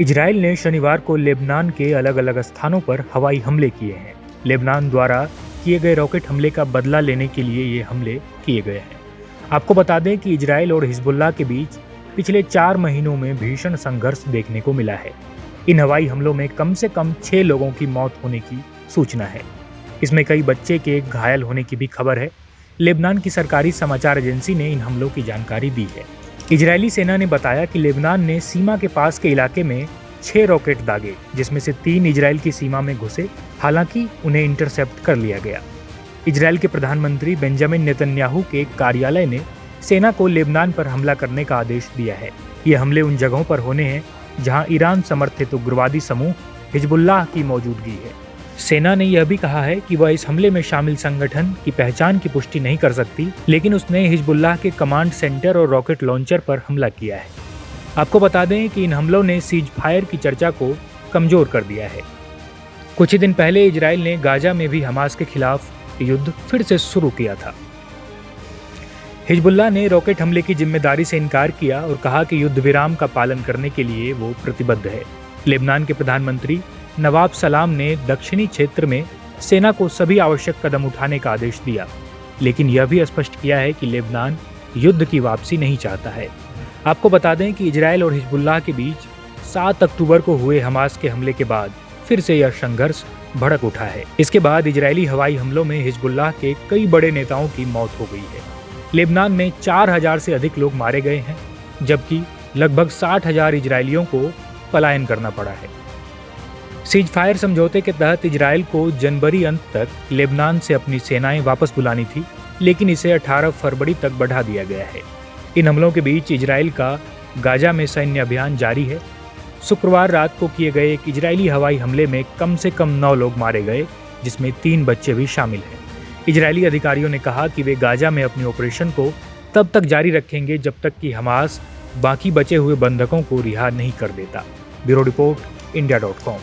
Israel ने शनिवार को लेबनान के अलग अलग स्थानों पर हवाई हमले किए हैं। लेबनान द्वारा किए गए रॉकेट हमले का बदला लेने के लिए ये हमले किए गए हैं। आपको बता दें कि इजराइल और हिजबुल्लाह के बीच पिछले 4 महीनों में भीषण संघर्ष देखने को मिला है। इन हवाई हमलों में कम से कम 6 लोगों की मौत होने की सूचना है। इसमें कई बच्चे के घायल होने की भी खबर है। लेबनान की सरकारी समाचार एजेंसी ने इन हमलों की जानकारी दी है। इजरायली सेना ने बताया कि लेबनान ने सीमा के पास के इलाके में 6 रॉकेट दागे, जिसमें से 3 इजराइल की सीमा में घुसे। हालांकि उन्हें इंटरसेप्ट कर लिया गया। इजराइल के प्रधानमंत्री बेंजामिन नेतन्याहू के कार्यालय ने सेना को लेबनान पर हमला करने का आदेश दिया है। ये हमले उन जगहों पर होने हैं जहां ईरान समर्थित उग्रवादी समूह हिजबुल्लाह की मौजूदगी है। सेना ने यह भी कहा है कि वह इस हमले में शामिल संगठन की पहचान की पुष्टि नहीं कर सकती, लेकिन उसने हिजबुल्लाह के कमांड सेंटर और रॉकेट लॉन्चर पर हमला किया है। आपको बता दें कि इन हमलों ने सीज फायर की चर्चा को कमजोर कर दिया है। कुछ ही दिन पहले इजराइल ने गाजा में भी हमास के खिलाफ युद्ध फिर से शुरू किया था। हिजबुल्लाह ने रॉकेट हमले की जिम्मेदारी से इनकार किया और कहा कि युद्ध विराम का पालन करने के लिए वो प्रतिबद्ध है। लेबनान के प्रधानमंत्री नवाब सलाम ने दक्षिणी क्षेत्र में सेना को सभी आवश्यक कदम उठाने का आदेश दिया, लेकिन यह भी स्पष्ट किया है कि लेबनान युद्ध की वापसी नहीं चाहता है। आपको बता दें कि इजराइल और हिजबुल्लाह के बीच 7 अक्टूबर को हुए हमास के हमले के बाद फिर से यह संघर्ष भड़क उठा है। इसके बाद इजरायली हवाई हमलों में हिजबुल्लाह के कई बड़े नेताओं की मौत हो गई है। लेबनान में 4000 से अधिक लोग मारे गए हैं, जबकि लगभग 60,000 इजरायलियों को पलायन करना पड़ा है। सीज फायर समझौते के तहत इजराइल को जनवरी अंत तक लेबनान से अपनी सेनाएं वापस बुलानी थी, लेकिन इसे 18 फरवरी तक बढ़ा दिया गया है। इन हमलों के बीच इजराइल का गाजा में सैन्य अभियान जारी है। शुक्रवार रात को किए गए एक इजरायली हवाई हमले में कम से कम 9 लोग मारे गए, जिसमें 3 बच्चे भी शामिल हैं। इजरायली अधिकारियों ने कहा कि वे गाजा में अपने ऑपरेशन को तब तक जारी रखेंगे जब तक कि हमास बाकी बचे हुए बंधकों को रिहा नहीं कर देता। Bureau report, इंडिया.com।